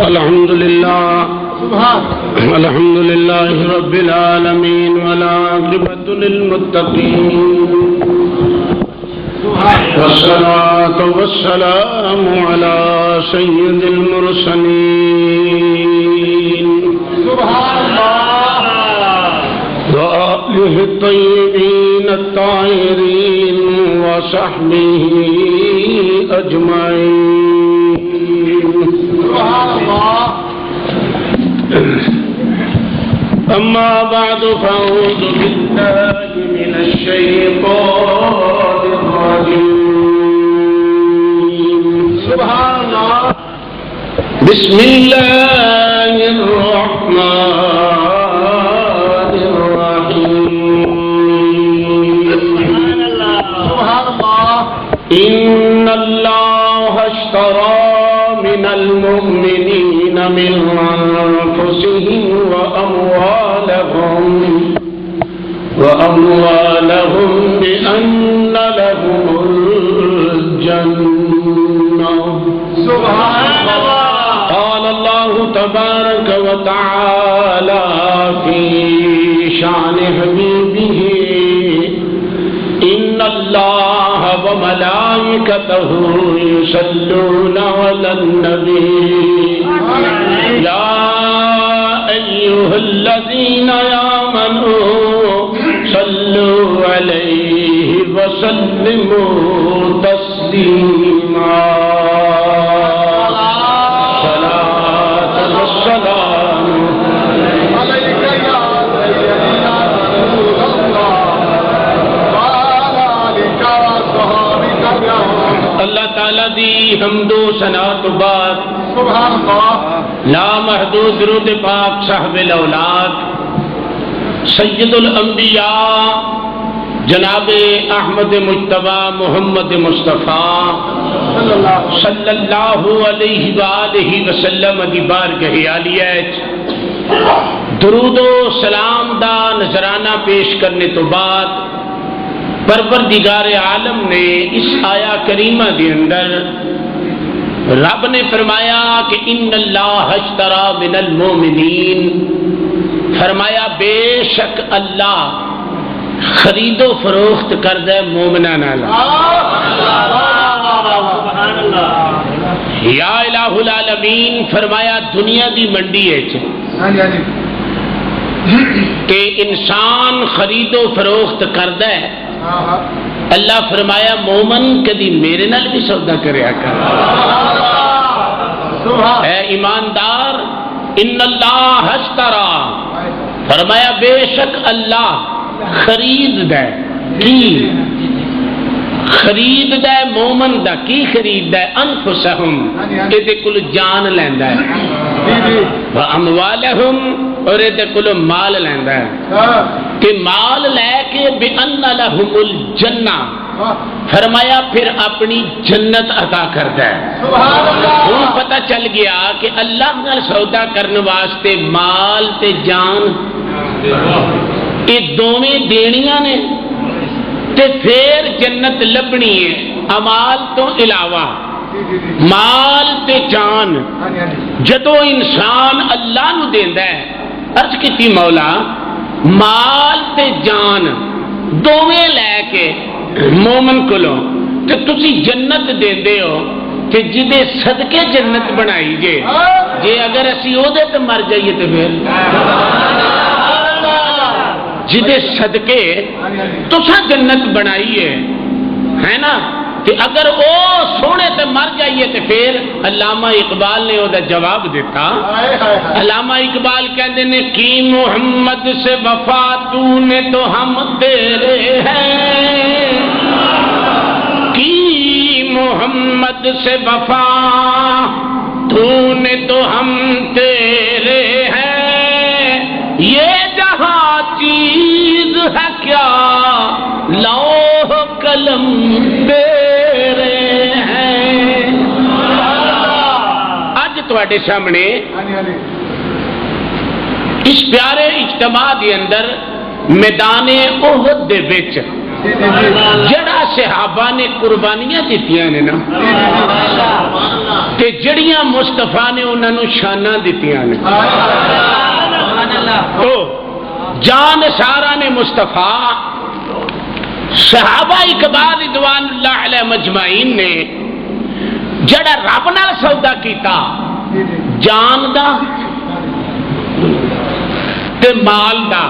الحمد لله رب العالمين والعاقبة للمتقين والصلاة والسلام على سيد المرسلين وآله الطيبين الطاهرين وصحبه أجمعين. أما بعد فأعوذ بالله من الشيطان الرجيم. سبحان الله. بسم الله الرحمن الرحيم. سبحان الله. إن الله اشترى من المؤمنين من أنفسهم وأموالهم بأن لهم الجنة. سبحان الله. قال الله تبارك وتعالى في شأن حبيبه إن الله وملائكته يصلون على النبي يا أيها الذين آمنوا صلوا عليه وسلموا تسليما. صلاة والسلام عليك يا سيدنا رسول الله وعلى آلك وصحبك. اللہ تعالیٰ دی حمد و ثنا تو بعد سبحان اللہ لا محدود درود پاک صاحب الاولاد سید الانبیاء جناب احمد مجتبی محمد مصطفیٰ صلی اللہ علیہ وآلہ وسلم دی بارگاہ عالیہ درود و سلام دا نذرانہ پیش کرنے تو بعد پروردگار عالم نے اس آیا کریمہ کے اندر رب نے فرمایا کہ ان اللہ اشترى من المؤمنین، فرمایا بے شک اللہ خرید و فروخت کردہ مومنہ نالا. یا الہ العالمین فرمایا دنیا دی منڈی ہے کہ انسان خرید و فروخت کردہ ہے. اللہ فرمایا مومن کدی میرے نال بھی سودا کریا کر. اے ایماندار ان اللہ اشترى فرمایا بے شک اللہ خرید دے کی خرید دے مومن دا کی خرید دے انفسہم ایدے کل جان لیندہ ہے واموالہم اور ایدے کل مال لیندہ ہے کہ مال لے کے بِأَنَّ لَهُمُ الْجَنَّةِ فرمایا پھر اپنی جنت عطا کردہ ہے. وہ پتہ چل گیا کہ اللہ نال سودا کرنے واسطے مال تے جان یہ دونیں دینیاں نے تے پھر جنت لبنی ہے. امال تو علاوہ مال تے جان جدو انسان اللہ نو دیندہ ہے عرض کیتی مولا مال تے جان دوویں لے کے مومن کولوں تے تسی جنت دیندے ہو تے جدے صدقے جنت بنائی جے اگر اسی او دے تے مر جائیے تے پھر جدے صدقے تسا جنت بنائی ہے نا کہ اگر او سونے تے مر جائیے تے پھر علامہ اقبال نے او دا جواب دیتا. علامہ اقبال کہندے نے کی محمد سے وفا تو نے تو ہم تیرے ہیں کی محمد سے وفا تو نے تو ہم تیرے ہیں یہ جہاں چیز ہے کیا لوح قلم تیرے ہیں. اج تواڈے سامنے اس پیارے اجتماع دے اندر میدان احد دے وچ جڑا صحابہ نے قربانیاں دیتیاں نے نا تے جڑیاں مصطفیٰ نے انہاں نوں شاناں دیتیاں نے تو جان سارا نے مصطفیٰ صحابہ اقبال رضوان اللہ علیہ مجمعین نے جڑا رب نال سودا کیتا جان دا تے مال دا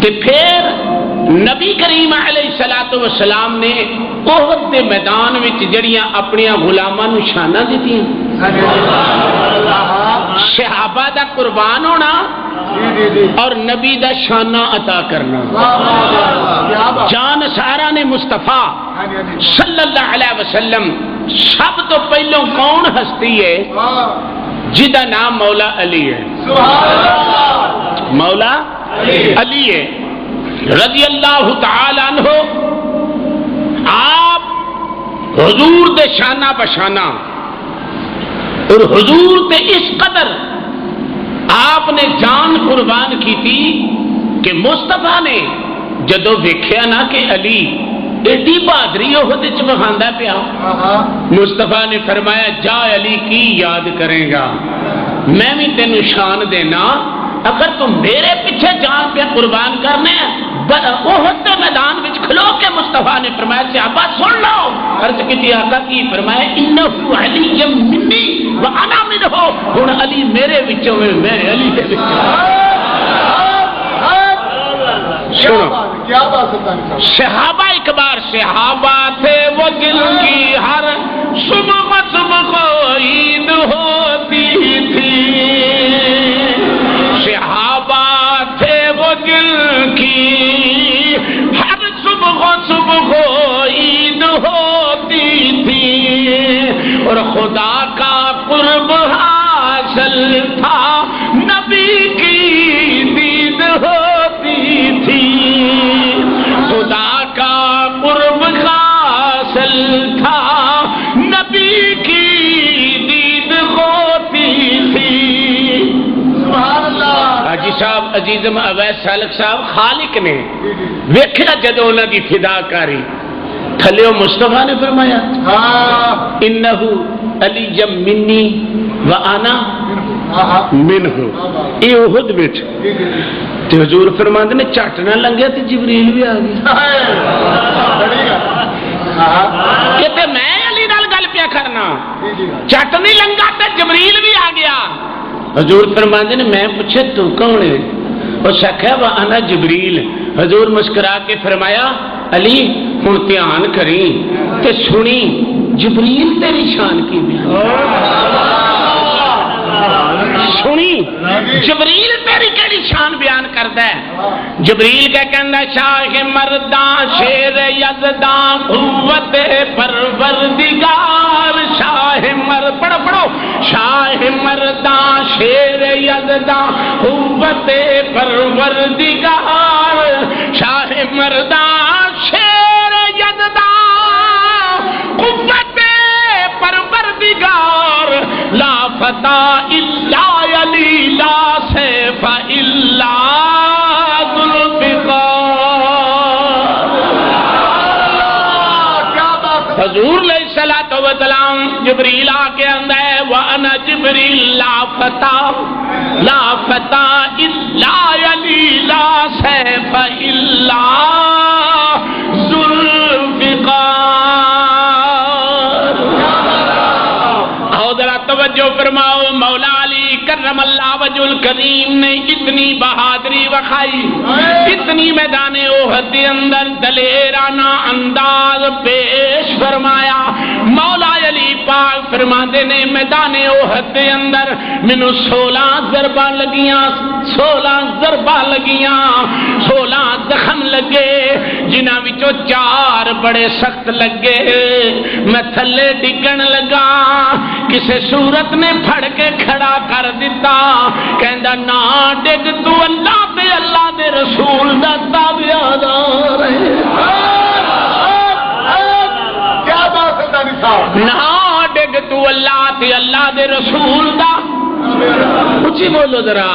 تے پھر نبی کریم علیہ الصلوۃ والسلام نے احد دے میدان وچ جڑیاں اپنی غلاماں نوں شاناں دتیاں صحابہ دا قربان ہونا اور نبی دا شانہ عطا کرنا جان سارا نے مصطفیٰ صلی اللہ علیہ وسلم سب تو پہلوں کون ہستی ہے جدا نام مولا علی ہے مولا علی ہے رضی اللہ تعالی عنہ آپ حضور دے شانہ بشانہ اور حضور تے اس قدر آپ نے جان قربان کی تھی کہ مصطفیٰ نے جدو ویکھیا نا کہ علی ایڈی بہادری عہد وچ بخاندا پیا مصطفیٰ نے فرمایا جا علی کی یاد کرے گا میں بھی تینوں شان دینا اگر تم میرے پیچھے جان پہ قربان کرنے احد کے میدان وچ کھلو کے مصطفیٰ نے فرمایا صحابہ سن لو عرض کی آقا کی فرمایا انہ علی منی وانا منہ ہن علی میرے وچوں میں علی دے وچوں سنو صحابہ اکبار صحابہ تھے وہ جن کی ہر صبح کو عید ہوتی تھی صحابہ تھے وہ جن کی ہر صبح کو عید ہوتی تھی اور خدا کا قرب حاصل تھا نبی کی دید ہوتی تھی خدا کا قرب حاصل تھا نبی کی دید ہوتی تھی سبحان اللہ حاجی صاحب عزیزم اویس سالک صاحب خالق نے ویکھیا جدوں انہاں دی فداکاری تھلیو مصطفیٰ نے فرمایا انہو علی منی وانا منہ یہ احد وچ تے حضور فرماندے نے چٹ نہ لنگیا تے جبریل بھی آ گیا کہ میں علی نال گل پیا کرنا چٹ نہیں لنگا تے جبریل بھی آ گیا حضور فرماندے نے میں پوچھے تو کون ہے اس آخیا وانا جبریل حضور مسکرا کے فرمایا علی ہن دھیان کری تے سنی جبریل تیری شان کی بیان سنی جبریل تیری کیڑی شان بیان کردا ہے جبریل کیا کہندا شاہ مرداں شیر یزداں قوت پروردگار شاہ مرد پڑھو شاہ مرداں شیر یزداں قوت پروردگار شاہ مرداں شیر یزداں قوت پروردگار لا فتح الا علی لا سیف الا ذوالفقار حضور علیہ الصلوۃ والسلام جبریل آ کے آندا ہے وانا جبریل لا فتح الا علی لا سیف الا ذوالفقار توجہ فرماؤ مولا علی کرم اللہ وجہ الکریم نے اتنی بہادری وکھائی اتنی میدان احد کے اندر دلیرانہ انداز پیش فرمایا مولا علی پاک فرماندے نے میدان احد کے اندر مینوں 16 ضرباں لگیاں 16 زخم لگے جنہاں وچوں 4 بڑے سخت لگے میں تھلے ڈگن لگا کسے صورت نے پھڑ کے کھڑا کر دیتا کہندا نہ ڈگ تو اللہ دے رسول دا تابعدار ہے کیا بات ہے نہ ڈگ تو اللہ دے رسول دا اچھی بولو ذرا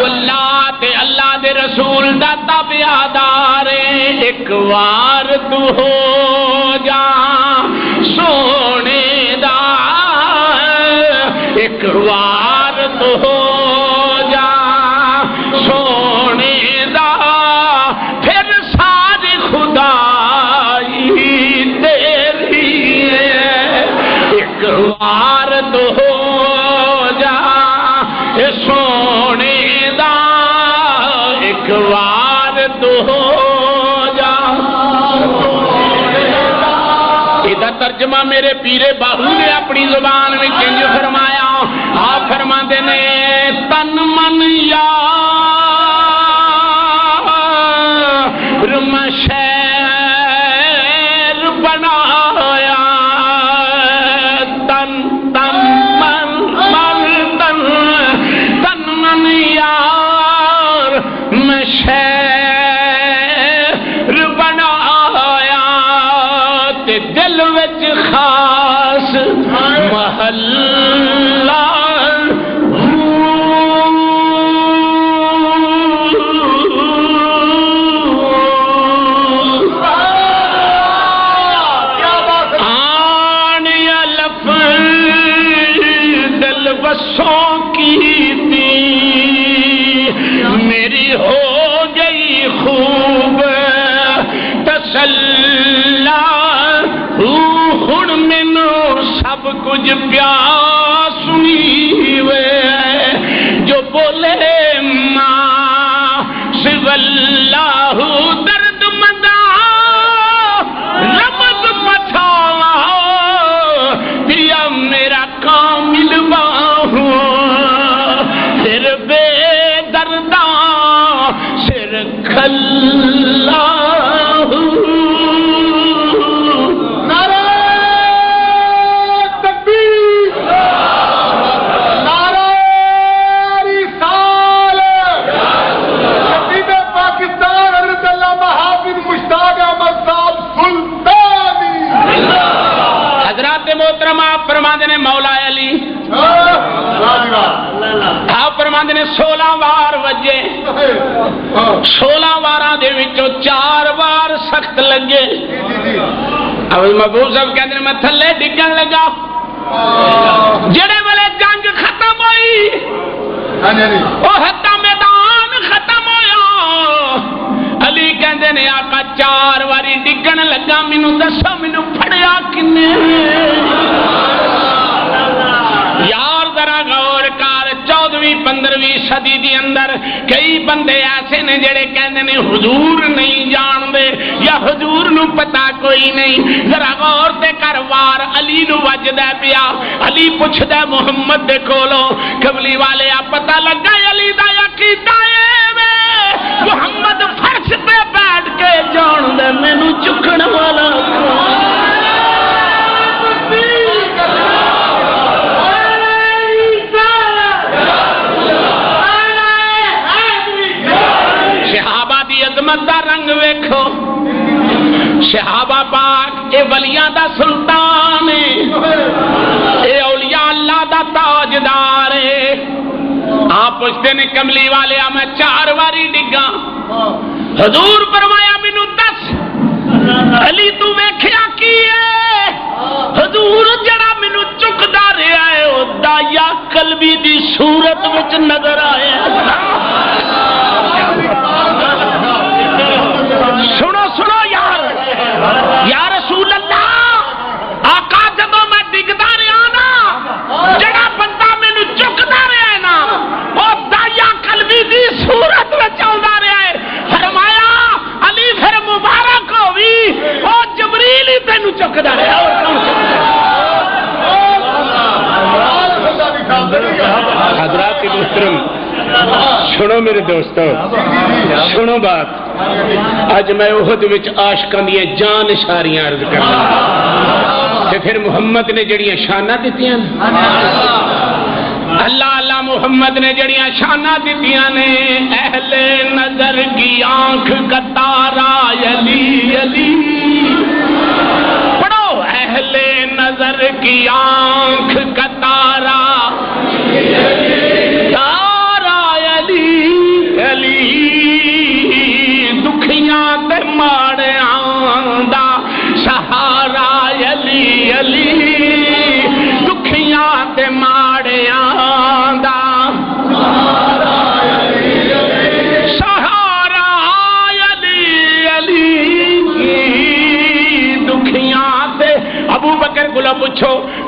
اللہ تے اللہ دے رسول دا تابعدار ایک وار تو ہو جا سونے دا ایک وار تو ہو جا سونے دا پھر ساری خدائی تیری ہے ایک وار تو ہو سونے دا ایک وار تو ہو جا ادھر ترجمہ میرے پیرے باہو نے اپنی زبان میں کنج فرمایا آپ فرماتے نے تن من یار شیر بنایا تن تن یار میں شیر بنایا تے دل وچ خاص محلہ آن یا لفظ دل بسوں کی میری ہو گئی خوب تسلا ہن مینوں سب کچھ پیاسنی وے جو بولے ماں سو اللہ درد مدا رمض پچھاوا پیا میرا کامل باہو پھر بے درداں سر کھلا نعرہ تکبیر نعرہ رسالت خطیب پاکستان حضرت علامہ حافظ مشتاق احمد صاحب سلطانی حضرات محترم آپ فرماتے ہیں مولا علی آپ فرماتے ہیں 16 وار وجے 16 واراں دے وچوں 4 وار سخت لگے اب محبوب صاحب کہتے ہیں میں تھلے ڈگن لگا جڑے والے جنگ ختم ہوئی وہ حتی میدان ختم ہویا علی کہتے ہیں آقا 4 واری ڈگن لگا مینوں دسو مینوں پھڑیا کنے یار ذرا غور کر 14ویں 15ویں صدی دی اندر کئی بندے ایسے نے جڑے کہندے نے حضور نہیں جان دے یا حضور نو پتا کوئی نہیں ذرا غور تے کر وار علی نو وجدا پیا علی پوچھدا محمد دے کولوں کملی والے آ پتہ لگا علی دا عقیدہ اے وے محمد فرش تے بیٹھ کے جان دے مینوں چکن والا عظمت دا رنگ ویکھو صحابہ پاک اے ولیاں دا سلطان اے اولیاء اللہ دا تاجدار ہے آپ پوچھتے نے کملی والے میں 4 واری ڈگا حضور فرمایا مینوں دس علی تو ویکھیا کی ہے حضور جڑا مینوں چکدا رہیا ہے او دایا قلبی دی صورت وچ نظر آیا سنو سنو یار یا رسول اللہ آقا جدوں میں ڈگدا رہا نا جڑا بندہ مینوں چکدا رہا ہے نا او دایا قلبی دی صورت وچ آندا رہا ہے فرمایا علی پھر مبارک ہووی او جبریل ہی تینوں چکدا رہا اور کون حضرات محترم سنو میرے دوستو سنو بات اج میں احد وچ عاشقاں دی جان اشاریاں عرض کرنا تے پھر محمد نے جڑیاں شاناں دتیاں اللہ اللہ محمد نے جڑیاں شاناں دتیاں نے اہل نظر کی آنکھ کا تارا علی علی پڑھو اہل نظر کی آنکھ کا تارا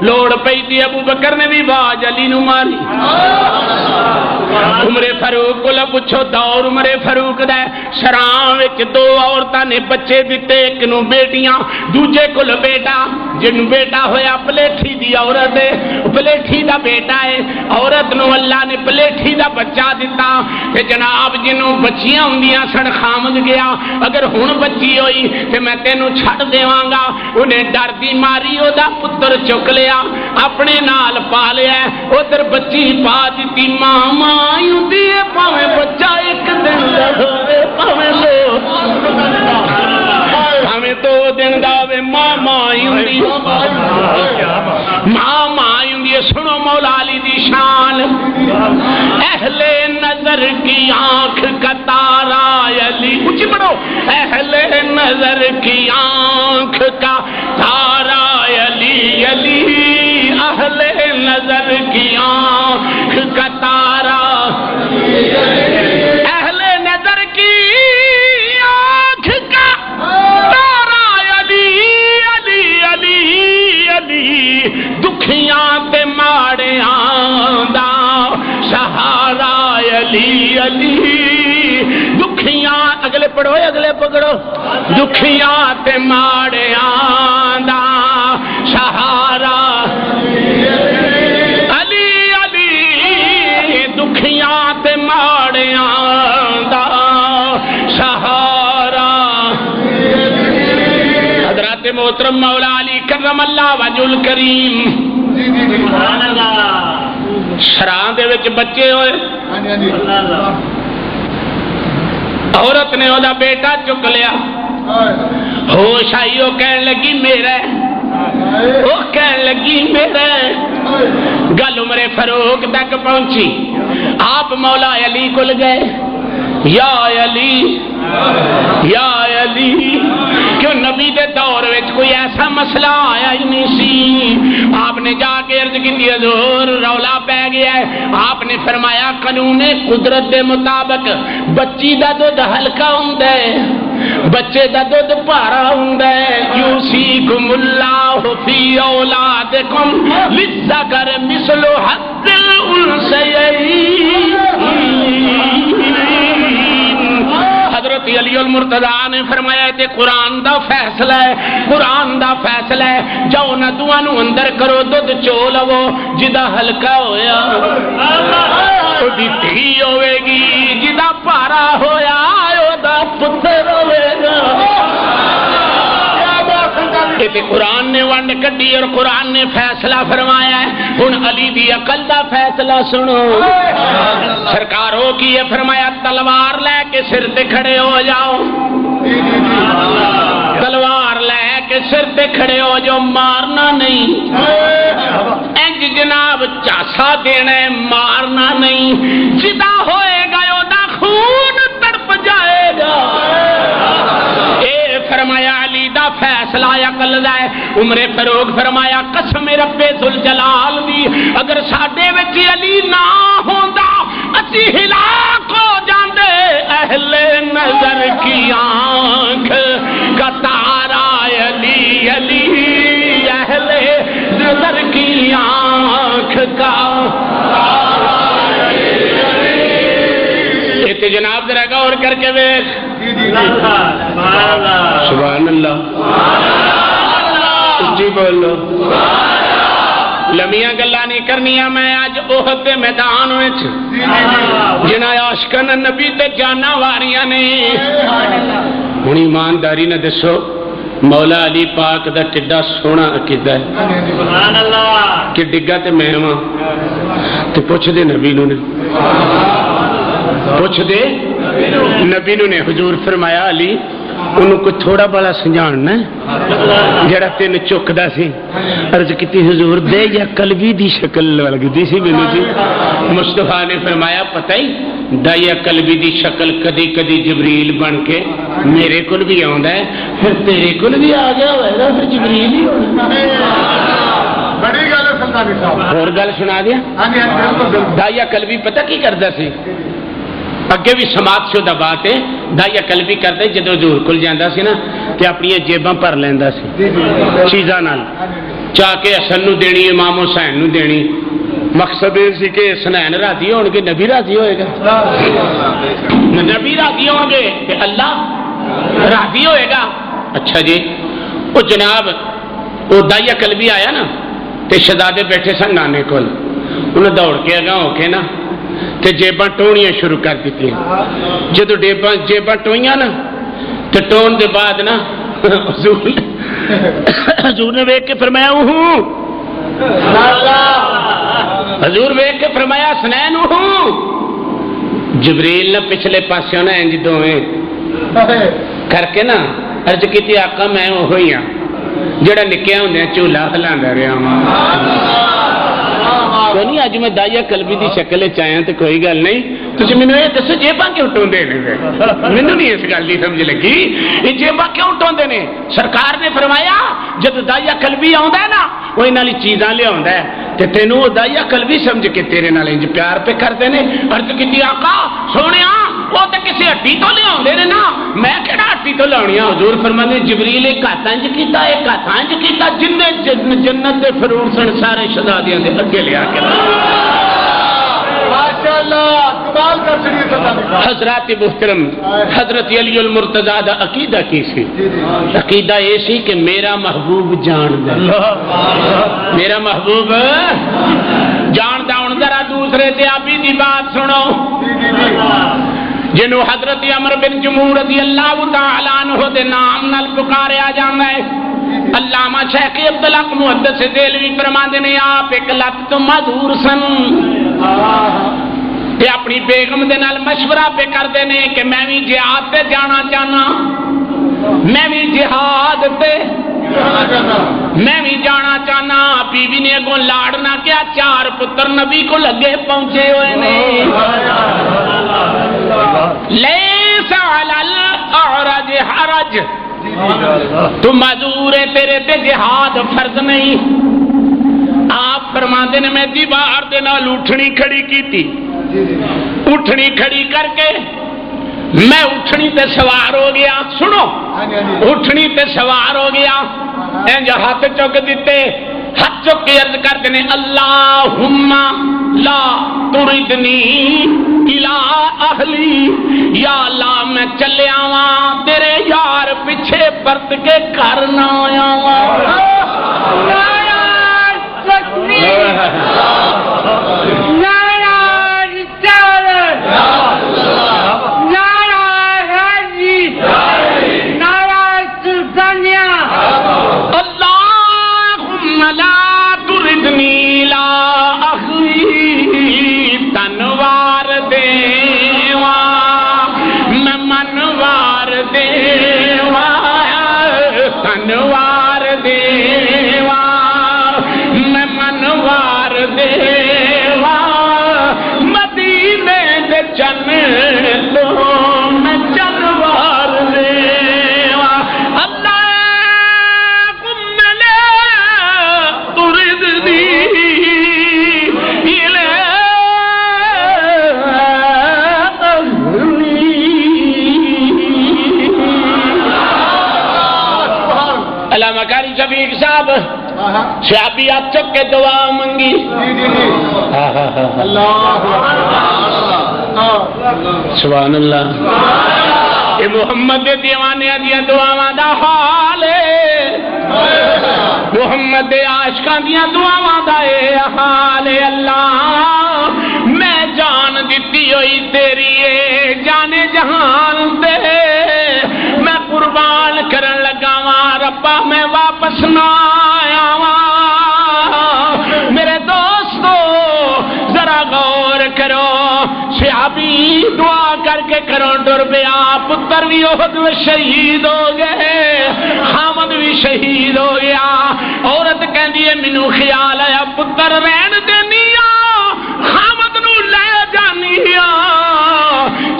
لوڑ پئی تھی ابو بکر نے بھی باج علی نو ماری عمر فاروق کو پوچھو دور عمر فاروق دا شرام وچ دو عورتاں نے بچے دتے ایک نو بیٹیاں دوجے کول بیٹا جن بیٹا ہویا پلیٹھی دی عورت ہے پلیٹھی دا بیٹا ہے عورت نو اللہ نے پلیٹھی دا بچہ دیتا تے جناب جنوں بچیاں ہوندیاں سن خامد گیا اگر ہن بچی ہوئی تے میں تینوں چھڈ دیواں گا انہیں ڈر دی ماری او دا پتر چک لیا اپنے نال پا لیا ادھر بچی پا دیتی ماں ماں ہوندی ہے پاویں بچہ ایک دن دا ہوے پاویں دو دن دا ہوے ماں ماں ہوندی ماں ماں ہوندی سنو مولا علی دی شان اہل نظر کی آنکھ کا تارا علی اونچی پڑھو اہل نظر کی آنکھ کا تارا علی علی اہل نظر کی آنکھ کا تارا اہل نظر کی آنکھ کا تارا علی علی علی علی دکھیاں تے ماڑیاں دا سہارا علی علی دکھیاں اگلے پڑھو اگلے پکڑو دکھیاں تے ماڑیاں دا سہارا علی علی دکھیاں تے ماڑیاں دا سہارا حضرات محترم مولا علی کرم اللہ وجہ الکریم شران دے وچ بچے ہوئے عورت نے اودا بیٹا چک لیا ہوش آئی وہ کہنے لگی میرا وہ کہنے لگی میرا گل عمر فاروق تک پہنچی آپ مولا علی کو گئے یا علی کیوں نبی دے دور وچ کوئی ایسا مسئلہ آیا ہی نہیں سی آپ نے جا کے عرض کی حضور رولا پہ گیا ہے آپ نے فرمایا قانون قدرت دے مطابق بچی دا دودھ ہلکا ہوندا ہے بچے دا دودھ بھارا ہوندا ہے یوصیکم اللہ فی اولادکم للذکر مثل حظ الانثیین حضرت علی المرتضیٰ نے فرمایا کہ قرآن دا فیصلہ ہے قرآن دا فیصلہ ہے جاؤ نہ دوانو اندر کرو دودھ چو لو جدا ہلکا ہویا دی دھی ہوئے گی جدا پارا ہویا دا پتر ہوئے گا قرآن نے ونڈ کڈی اور قرآن نے فیصلہ فرمایا ہے ہن علی دی عقل دا فیصلہ سنو سرکار ہو کی یہ فرمایا تلوار لے کے سر تے کھڑے ہو جاؤ تلوار لے کے سر تے کھڑے ہو جاؤ مارنا نہیں انج جناب چاسا دینا ہے مارنا نہیں جدا ہوئے گا دا خون تڑپ جائے گا اے فرمایا علی دا فیصلہ عقل دا ہے عمر فاروق فرمایا قسم رب ذوالجلال دی اگر ساڈے وچ علی نہ ہوندا اسی ہلاک ہو جاندے اہل نظر کی آنکھ کا تارا علی علی اہل نظر کی آنکھ کا تے جناب ذرا غور کر کے دیکھ سبحان اللہ جی بولو لمیاں گلاں نہیں کرنیاں میں اج احد دے میدان وچ جنہاں عاشقاں نبی تے جاناں واریاں نے ہن ایمانداری نہ دسو مولا علی پاک دا کڈا سونا عقیدہ ہے سبحان اللہ کہ ڈگا تے میں ہاں تے پوچھ دے نبی نو نے پوچھ دے نبی نے حضور فرمایا علی انہوں کو تھوڑا بڑا سنجھاننا ہے جڑا تین چکدا سی عرض کیتی حضور دے یا قلبی دی شکل لگدی سی مینوں جی مصطفیٰ نے فرمایا پتہ ہی دا یا قلبی دی شکل کدی کدی جبریل بن کے میرے کول بھی آوندا ہے پھر تیرے کول بھی آ گیا ہوئے گا پھر جبریل ہی ہونا بڑی گل ہے سلطانی صاحب اور گل سنا دیا دا یا قلبی پتہ کی کردا سی اگے بھی سماعت شدہ بات ہے دائیا قلبی کرتے جدو حضور کول جاندا سی نا تے اپنی جیباں بھر لیندا سی چیزاں نال چاہ کے حسن نو دینی امام حسین نو دینی مقصد یہ سی کہ حسنین راضی ہون گے نبی راضی ہوئے گا نبی راضی ہوں گے کہ اللہ راضی ہوئے گا اچھا جی وہ جناب وہ دائیا قلبی آیا نا تے شہزادے بیٹھے سن نانے کول انہیں دوڑ کے اگاں ہو کے نا تے جیباں ٹونیاں شروع کر دیتی جدو جیباں ٹوئیاں نا تے ٹون دے بعد نا حضور نے ویکھ کے فرمایا حضور ویکھ کے فرمایا حسنین جبریل نے پچھلے پاسوں نا انج دوویں کر کے نا عرض کیتی آقا میں وہی ہاں جڑا نکیا ہوندے جھولا ہلاندا رہیا ہاں کوئی نہیں اج میں دائیا قلبی دی شکل وچ آیا تے کوئی گل نہیں تسی مینوں یہ دسو جیباں کیوں ٹوندے نے مینوں نہیں اس گل دی سمجھ لگی یہ جیباں کیوں ٹوندے نے سرکار نے فرمایا جب دائیا قلبی آوندا ہے نا وہ انہاں لی چیزاں لے آوندا ہے تے تینوں دائیا قلبی سمجھ کے تیرے نال انج پیار پہ کردے نے عرض کیتی آقا سونیا وہ تے کسی ہٹی تو لے آوندے نے نا میں کیڑا ہٹی تو لاونیاں حضور فرماندے جبریل ایک ہاتھ انج کیتا ایک ہاتھ انج کیتا جن جنت دے فروٹ سن سارے شہزادیاں دے اگے لے آ کے حضرات محترم حضرت علی المرتضیٰ دا عقیدہ کی سی عقیدہ یہ سی کہ میرا محبوب جان دا میرا محبوب جان دا ہن ذرا دوسرے صحابی دی بات سنو جنہوں حضرت عمر بن جمور رضی اللہ تعالیٰ عنہ دے نام نال پکاریا جاندا ہے علامہ شیخ عبدالحق محدث دہلوی فرماندے نے آپ ایک لت تو معذور سن تے اپنی بیگم دے نال مشورہ پہ کردے نے کہ میں بھی جہاد تے جانا چاہنا میں بھی جہاد تے میں بھی جانا چاہنا بیوی نے اگوں لاڑنا کیا 4 پتر نبی کو لگے پہنچے ہوئے نے لیس علی الاعرج حرج تو معذور ہے تیرے تے جہاد فرض نہیں آپ فرماتے نے میں دیوار دے نال اٹھنی کھڑی کی تھی اٹھنی کھڑی کر کے میں اٹھنی تے سوار ہو گیا سنو اٹھنی تے سوار ہو گیا انج ہاتھ چک دیتے ہاتھ چک کے عرض کرتے نے اللہم لا تردنی الى اہلی یا اللہ میں چلے آواں تیرے یار پیچھے پرت کے گھر نہ آواں شفیق صاحب صحابی آپ چک کے دعا منگی سبحان اللہ یہ محمد دیوانے دیا دعاواں دا حال ہے محمد عاشقاں دیا دعاواں دا اے حال ہے اللہ میں جان دیتی ہوئی تیری ہے جانے جہان تے میں قربان کرن لگا واں ربا میں واپس نہ آیا واں میرے دوستو ذرا غور کرو صحابی دعا کر کے کرو ڈر پیا پتر بھی احد میں شہید ہو گئے حامد بھی شہید ہو گیا عورت کہندی ہے مینوں خیال آیا پتر رہن دینی حامد نو لے جانی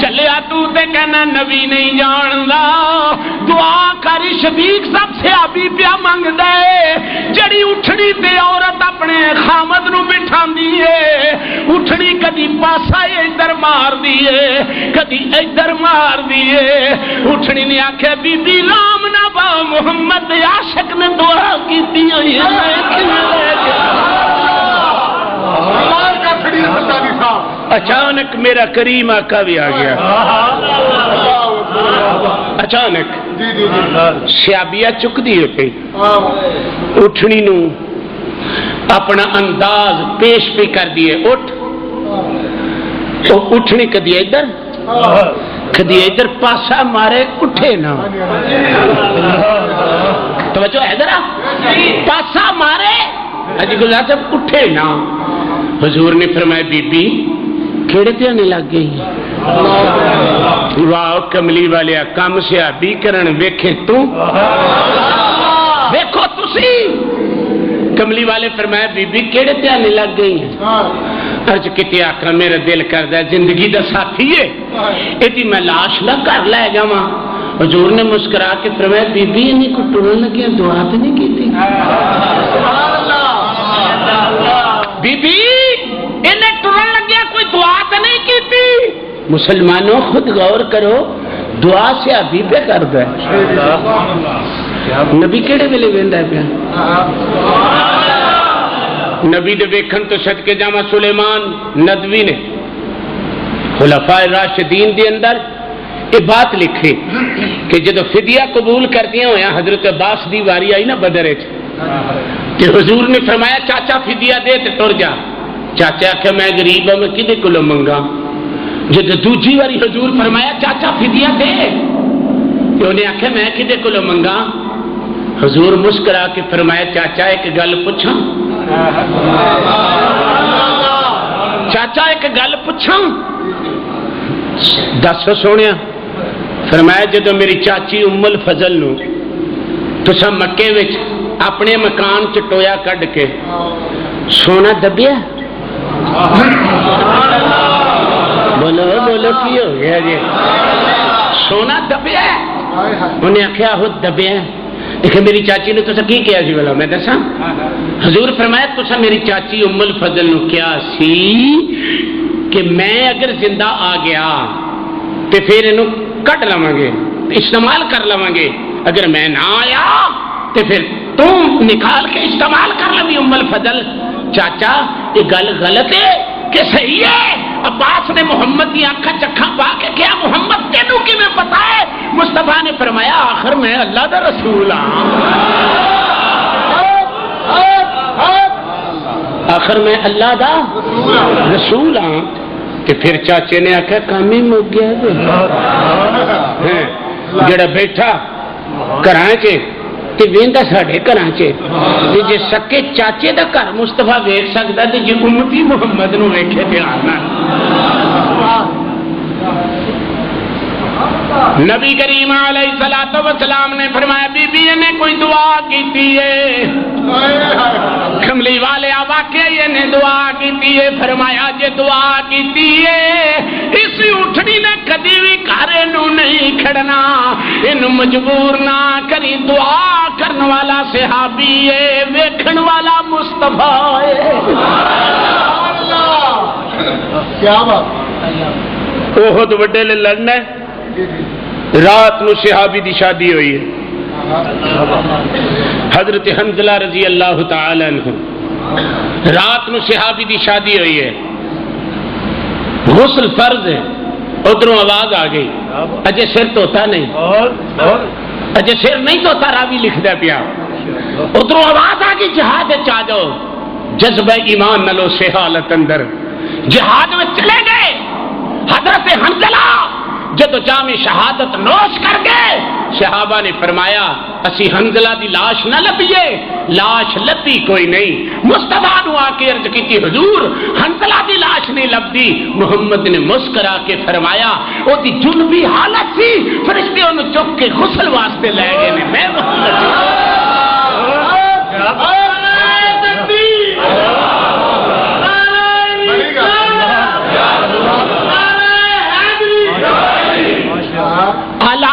چلیا تو تے کہنا نبی نہیں جاندا دعا کر شفیق سب سے آبی پیا منگ دے جڑی اٹھنی تے عورت اپنے خامد نو بٹھاندی ہے اٹھنی کدی پاسا ادھر مار دیے کدی ادھر مار دیے اٹھنی نے آکھیا بی بی رام نہ مصطفی محمد عاشق نے دعا کی تھی اچانک میرا کریم آقا بھی آ گیا اچانک سیابیا چک دی ہوتے اٹھنی نو اپنا انداز پیش بھی کر دیے اٹھ تو اٹھنی کدی ادھر کدی ادھر پاسا مارے اٹھے نا توجہ ادھر پاسا مارے اجی گزار جب اٹھے نا حضور نے فرمایا بی بی کیڑے تے آنے لگ گئی واہ کملی والے کام سیابی کرن ویکھے تو ویکھو تسی کملی والے فرمایا بی بی کیڑے تے آنے لگ گئی ارج کتے آکھا میرا دل کردہ ہے زندگی دا ساتھی ہے ایتی میں لاش نہ کر لے جاواں حضور نے مسکرا کے فرمایا بی بی انہیں کو ٹرن لگیا دعا تے نہیں کی تھی بی بی انہیں ٹرن لگیا کوئی دعا تے نہیں کی تھی مسلمانوں خود غور کرو دعا سے ابھی پہ کر دے نبی کیڑے ویلے ویندا ہے پیا نبی دے ویکھن تو صدقے جاواں سلیمان ندوی نے خلفائے راشدین دے اندر یہ بات لکھی کہ جدو فدیہ قبول کردیاں ہویا حضرت عباس دی واری آئی نا بدر وچ کہ حضور نے فرمایا چاچا فدیہ دے تے ٹر جا چاچا کہ میں غریب ہوں میں کدے کولوں منگا جدو دوجی واری حضور فرمایا چاچا فدیہ دے کہ انہیں آکھے میں کدے کولوں منگا حضور مسکرا کے فرمایا چاچا ایک گل پوچھاں چاچا ایک گل پوچھاں دس سونیا فرمایا جدو میری چاچی ام الفضل نو تسا مکے وچ اپنے مکان چٹویا کڈ کے سونا دبیا بولو بولو کی ہو گیا جی سونا دبیا انہیں آخیا ہو دبیا لیکن میری چاچی نے تسا کی کیا سی بولا میں دساں حضور فرمایا تسا میری چاچی ام الفضل نو کیا سی کہ میں اگر زندہ آ گیا تو پھر انہوں کٹ لواں گے استعمال کر لواں گے اگر میں نہ آیا تو پھر تم نکال کے استعمال کر لوی ام الفضل چاچا یہ گل غلط ہے کہ صحیح ہے عباس نے محمد کی آنکھا چکھا پا کے کیا محمد تینوں کی میں پتا ہے مصطفیٰ نے فرمایا آخر میں اللہ دا رسول ہاں آخر میں اللہ دا رسول ہاں کہ پھر چاچے نے آکھا کام ہی مک گیا جڑا بیٹھا کرائیں چے کہ ویندا ساڈے گھراں چے جے سکے چاچے دا گھر مصطفیٰ ویکھ سکدا تے جے امتی محمد نو ویکھے دھیان نال نبی کریم علیہ الصلوۃ والسلام نے فرمایا بی بی نے کوئی دعا کیتی ہے کملی والے واقعی نے دعا کیتی ہے فرمایا جے دعا کیتی ہے اس اٹھنی نے کدی بھی گھر نو نہیں کھڑنا اینو مجبور نہ کری دعا کرن والا صحابی ہے ویکھن والا مصطفیٰ ہے کیا بات بہت بڑے لے لڑنا ہے رات نو صحابی دی شادی ہوئی ہے حضرت حنظلہ رضی اللہ تعالی عنہ رات نو صحابی دی شادی ہوئی ہے غسل فرض ہے ادھروں آواز آ گئی اجے سر توتا نہیں اجے سر نہیں توتا راوی لکھدا پیا ادھروں آواز آ گئی جہاد چا جاؤ جذبہ ایمان نلو سے حالت اندر جہاد میں چلے گئے حضرت حنظلہ جدو جامع شہادت نوش کر گئے صحابہ نے فرمایا اسی حنظلہ دی لاش نہ لبیے لاش لبی کوئی نہیں مصطفیٰ نو آ کے عرض کی حضور حنظلہ دی لاش نہیں لبدی محمد نے مسکرا کے فرمایا وہ دی جنبی حالت سی فرشتے انہوں چک کے غسل واسطے لے گئے نے میں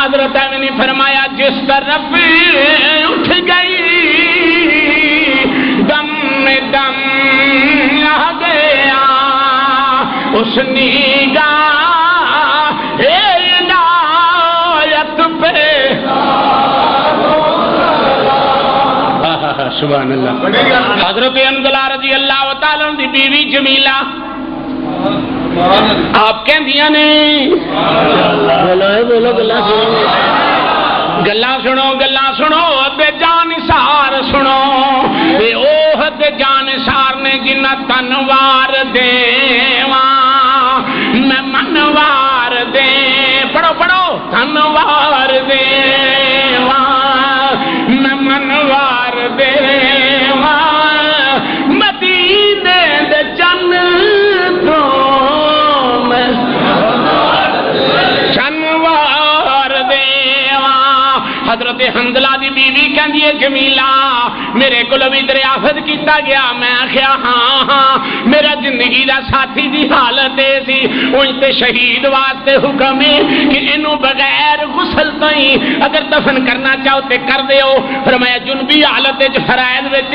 حضرت نے فرمایا جس طرف اٹھ گئی دم دم آ گیا اس نگاہ عنایت پہ سبحان اللہ. حضرت حنظلہ رضی اللہ تعالی عنہ دی بیوی جمیلہ آپ کہندیاں نے بولو گلا سنو گلا سنو بے جان سار سنو اے اوہ تے جان سار نے جنہ تنوار دیواں میں منوار دے پڑھو تنوار دیواں میں منوار دیواں مدینے دے جنتوں میں جنوار دیواں. حضرت حنظلہ دی بیوی کہندی ہے جمیلہ میرے کو بھی دریافت کیتا گیا. میں آخیا ہاں میرا زندگی دا ساتھی دی حالت سی انج تے شہید واسطے حکم ہے کہ انہوں بغیر غسل تو ہی اگر دفن کرنا چاہو تے کر دیو. فرمایا جنبی حالت وچ فرائض وچ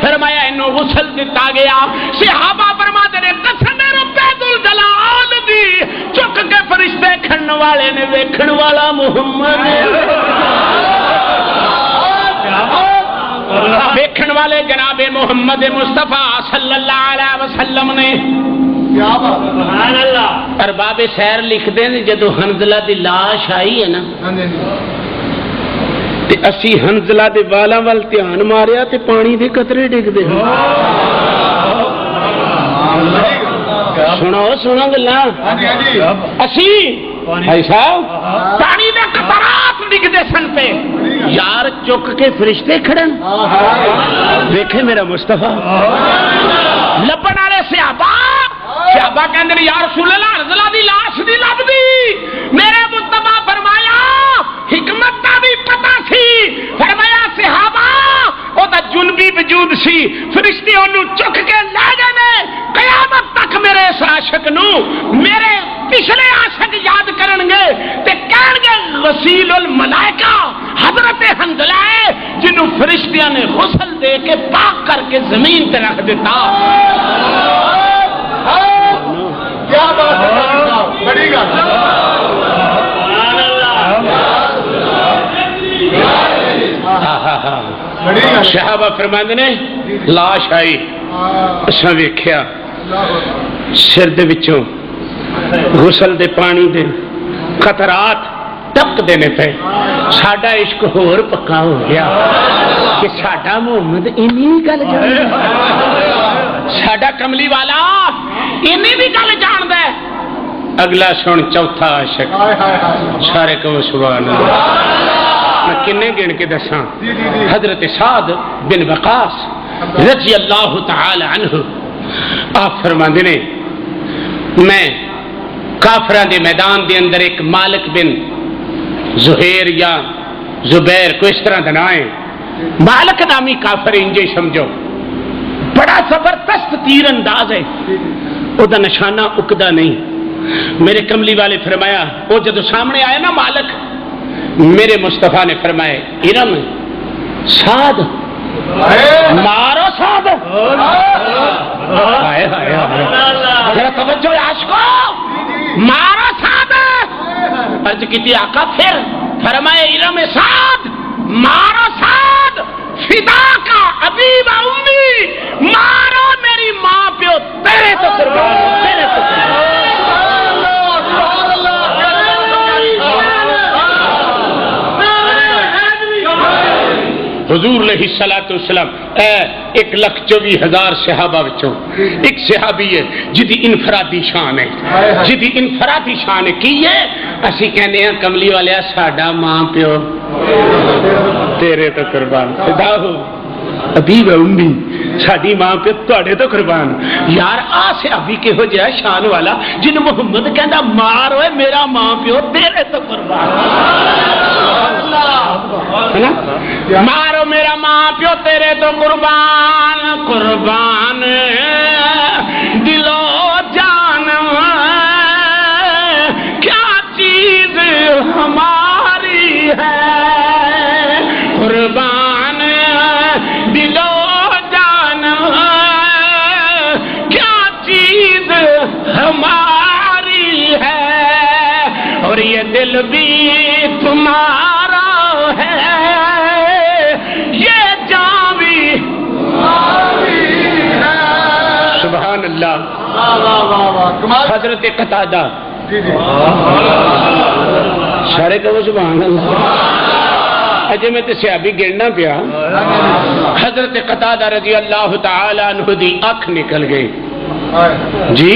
فرمایا انہوں غسل دتا گیا. صحابہ فرماتے نے قسم رب ذوالجلال دی چک کے فرشتے کھڑن والے نے ویکھن والا محمد ویکھن والے جناب محمد مصطفیٰ صلی اللہ علیہ وسلم نے. سبحان اللہ. ارباب سیر لکھتے ہیں جدو حنظلہ دی لاش آئی ہے نا تے اسی حنظلہ دے والاں وال دھیان ماریا تے پانی دے قطرے ڈگ دے. سنو گلا اسی بھائی صاحب پانی دے قطرات ڈگدے سن پہ یار چک کے فرشتے کھڑن دیکھے میرا مصطفیٰ لبن والے صحابہ کہندے یا رسول اللہ حنظلہ دی لاش دی لب دی. میرے مصطفیٰ فرمایا حکمت دا بھی پتہ سی. فرمایا صحابہ او دا جنبی وجود سی فرشتے اونوں چک کے لے گئے نے. قیامت تک میرے اس عاشق نو میرے پچھلے عاشق یاد کرن گے تے کہن گے غسیل الملائکہ حضرت حنظلہ ہے جنوں فرشتیاں نے غسل دے کے پاک کر کے زمین تے رکھ دیتا. کیا بات ہے بڑی گل. صحابہ فرماندے نے لاش آئی اساں ویکھیا سر دے وچوں غسل دے پانی دے قطرات ٹپک دینے پہ. ساڈا عشق ہور پکا ہو گیا کہ ساڈا محمد اینی گل جاندا ساڈا کملی والا اینی بھی گل جاندا ہے. اگلا سن چوتھا عاشق سارے کو سبحان اللہ. میں کنے گن کے دساں حضرت سعد بن وقاص رضی اللہ تعالی عنہ آپ فرماندے نے میں کافراں دے میدان دے اندر ایک مالک بن زہیر یا زبیر کو اس طرح دنا ہے مالک نامی کافر انجے سمجھو بڑا زبردست تیر انداز ہے او دا نشانہ اکدا نہیں. میرے کملی والے فرمایا وہ جدو سامنے آیا نا مالک میرے مصطفیٰ نے فرمایا ارم سعد مارو سعد. ذرا توجہ عاشقو مارو سعد. عرض کی آقا پھر فرمائے ارم سعد مارو سعد فدا کا ابی و امی مارو میری ماں پیو تیرے تو قربان تیرے تو قربان. حضور علیہ السلام 1,24,000 صحابہ وچوں ایک صحابی ہے جدی انفرادی شان ہے جدی انفرادی شان ہے کی ہے اسی کہنے ہیں کملی والے ساڈا ماں پیو تیرے تو قربان خدا ہو ابھی و امی ساڈی ماں پیو تواڈے تو قربان. یار آ صحابی کہو جہا شان والا جن محمد کہندا مار ہوئے میرا ماں پیو تیرے تو قربان ہے نا. مارو میرا ماں پیو تیرے تو قربان قربان دلو جان کیا چیز ہماری ہے قربان دلو جان کیا چیز ہماری ہے اور یہ دل بھی تمہارا ہے یہ جان بھی اللہ. واہ واہ واہ واہ کمال. حضرت قتادہ جی جی سارے کہو سبحان اللہ. اجے میں تے صحابی گرنا پیا. حضرت قتادہ رضی اللہ تعالی عنہ دی اکھ نکل گئی. جی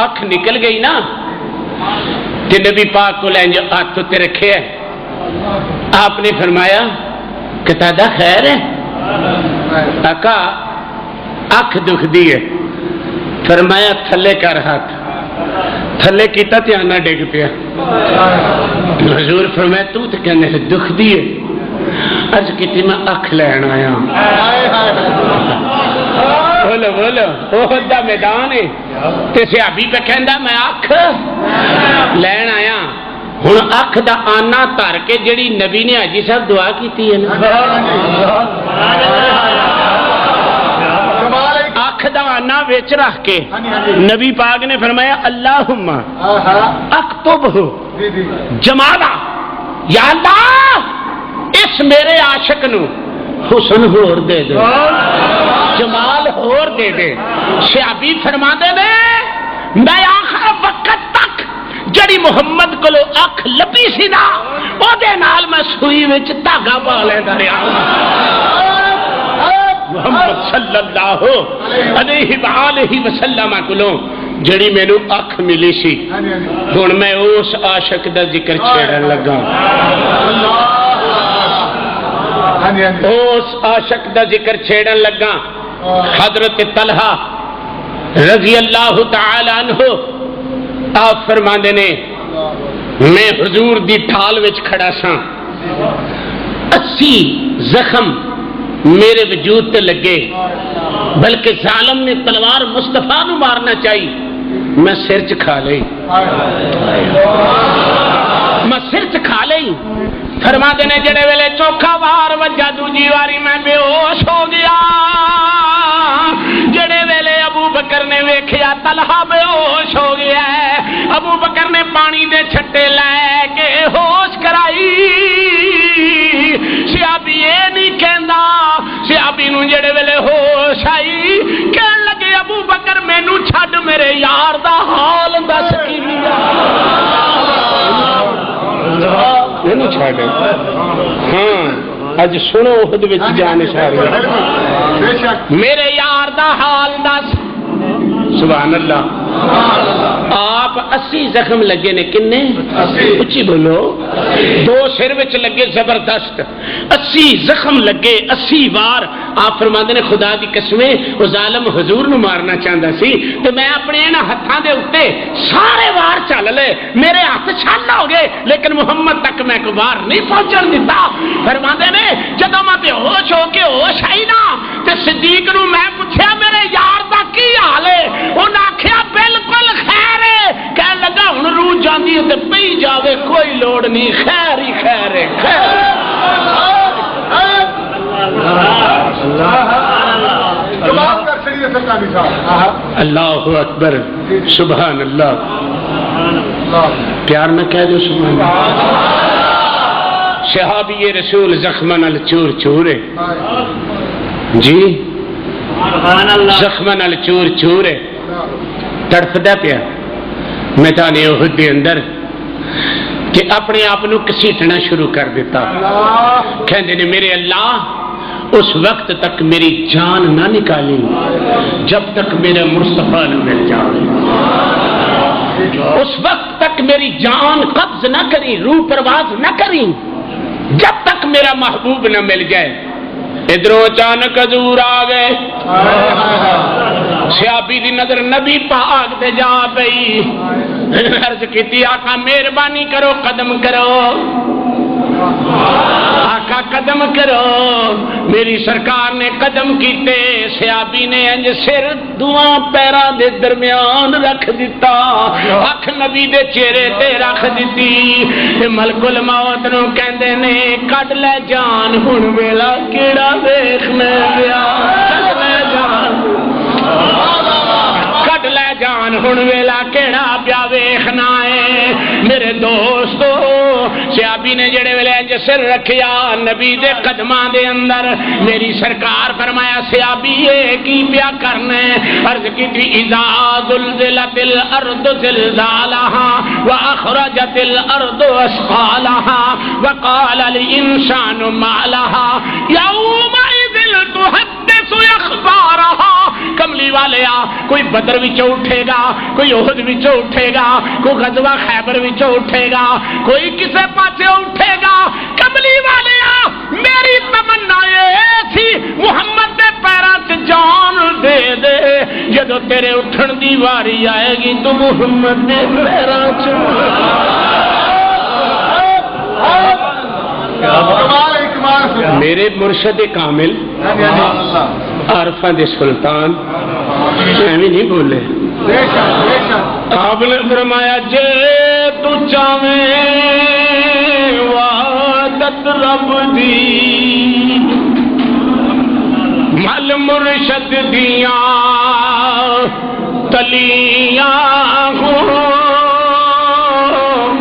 اکھ نکل گئی نا تے نبی پاک کو لیں جو ہاتھ تے رکھے ہے. آپ نے فرمایا قتادہ خیر ہے؟ آقا اکھ دکھ دی ہے. فرمایا تھلے کر ہاتھ. تھلے کیتا تے آنا ڈگ پیا. حضور فرمایا تو تے کہنے سے دکھ دی ہے. عرض کیتی میں اکھ لین آیا. بولو بولو احد دا میدان ہے تے صحابی پہ کہندا میں اکھ لین آیا. ہن اکھ دا آنا دھر کے جڑی نبی نے حاجی صاحب دعا کیتی ہے نا اکھ دا آنا وچ رکھ کے نبی پاک نے فرمایا اللہم اکتبہ جمالا. یا اللہ اس میرے عاشق نو حسن ہور دے دے جمال ہور دے دے. صحابی فرما دے دے میں آخر وقت تک جڑی محمد کولو اکھ لبی سی نا او دے نال میں سوئی وچ دھاگا پا لیندا رہیا. محمد صلی اللہ علیہ وآلہ وسلم کولو جڑی مینوں اکھ ملی سی ہن میں اس عاشق دا ذکر چھیڑن لگا. اس عاشق دا ذکر چھیڑن لگا. حضرت طلحہ رضی اللہ تعالی عنہ آپ فرماندے نے میں حضور دی ٹھال وچ کھڑا ساں. 80 زخم میرے وجود تے لگے بلکہ ظالم نے تلوار مصطفیٰ نو مارنا چاہی میں سر چ کھا لئی. میں سر چ کھا لئی. فرما دینے جڑے ویلے چوکھا وار وجہ دوجی واری میں بے ہوش ہو گیا. جڑے ویلے ابو بکر نے ویکھیا طلحہ بے ہوش ہو گیا ہے. ابو بکر نے پانی دے چھٹے لے کے ہوش کرائی. صحابی یہ نہیں کہندا. صحابی نو جڑے ویلے ہوش آئی کہن لگے ابو بکر مینوں چھڈ میرے یار دا حال دس کی نہیں چھاڑ. ہاں اج سنو احد وچ جان ساری میرے یار دا حال دس. سبحان اللہ. آپ 80 زخم لگے نے. کنے؟ اچھی بولو. 2 سر وچ لگے زبردست. 80 زخم لگے 80 وار. آپ فرماندے نے خدا دی قسمیں وہ ظالم حضور نو مارنا چاہندا سی تے میں اپنے انہاں ہتھاں دے اوتے سارے وار چل لے. میرے ہاتھ چھل ہو گئے لیکن محمد تک میں کوئی وار نہیں پہنچن دیتا. فرماندے نے جدوں میں بے ہوش ہو کے ہوش آئی نا تے صدیق نو میں پوچھیا میرے یار دا کی حال ہے؟ انہاں آکھیا بالکل خیر ہے. کہن لگا ہن روح جاندی تے پئی جاوے کوئی لوڑ نہیں خیر ہی خیر ہے. خیر اللہ اکبر. سبحان اللہ. پیار نہ کہہ دو سبحان اللہ. صحابی رسول زخمن الچور چور ہے. جی زخمن الچور چور ہے. تڑفدا پیا میدان احد دے اندر کہ اپنے آپ نو کسیٹنا شروع کر دیتا. کہندے نے میرے اللہ اس وقت تک میری جان نہ نکالی جب تک میرے مصطفیٰ نہ مل جائے. اس وقت تک میری جان قبض نہ کری روح پرواز نہ کری جب تک میرا محبوب نہ مل جائے. ادھروں اچانک حضور آ گئے. صحابی دی نظر نبی پاک تے جا پئی. عرض کیتی آقا مہربانی کرو قدم کرو. آقا قدم کرو. میری سرکار نے قدم کیتے. صحابی نے انج سر دواں پیراں دے درمیان رکھ دیتا. اکھ نبی دے چہرے تے رکھ دیتی. ملک الموت نو کہندے نے کڈ لے جان ہن ویلا کیڑا ویکھنا گیا. کڈ لے جان کڈ لے جان ہن ویلا کیڑا پیا ویکھنا ہے. میرے دوستو صحابی نے جڑے ویلے انج سر رکھیا نبی دے قدماں دے اندر میری سرکار فرمایا صحابی اے کی پیا کرنے عرض کی تھی اذا زلزلت الارض زلزالها واخرجت الارض اثقالها وقال الانسان ما لها يومئذ تحدث اخبارها کملی والیا کوئی بدر وچوں اٹھے گا کوئی احد وچوں اٹھے گا کوئی غزوہ خیبر وچوں اٹھے گا کوئی کسے پاسے اٹھے گا کملی والیا میری تمنا یہ تھی محمد دے پیراں تے جان دے دے جدوں تیرے اٹھن دی واری آئے گی تو محمد دے پیراں چ میرے مرشد کامل عارفاں دے سلطان ایویں نہیں بولے آپ نے فرمایا جے تو چاہویں وعدت رب دی مل مرشد دیاں تلیاں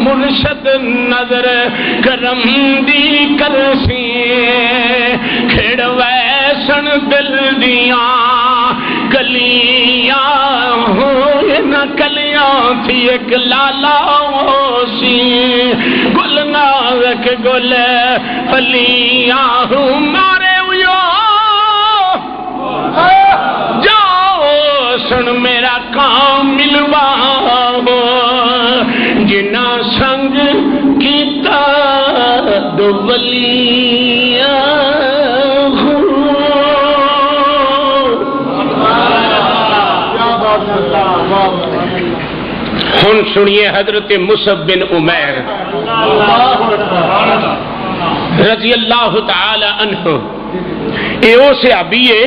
مرشد نظر کرم دی کرسی کھڑ ویسن دل دیاں کلیاں ہوئے نہ کلیاں تھی ایک لالا سی گل نازک گل پلیاں مارے ہوئے جاؤ سن میرا کام ملوا جنا سنگ کیتا دو ولیاں ہن سنیے حضرت مصعب بن عمیر رضی اللہ تعالی عنہ اے او صحابی ہے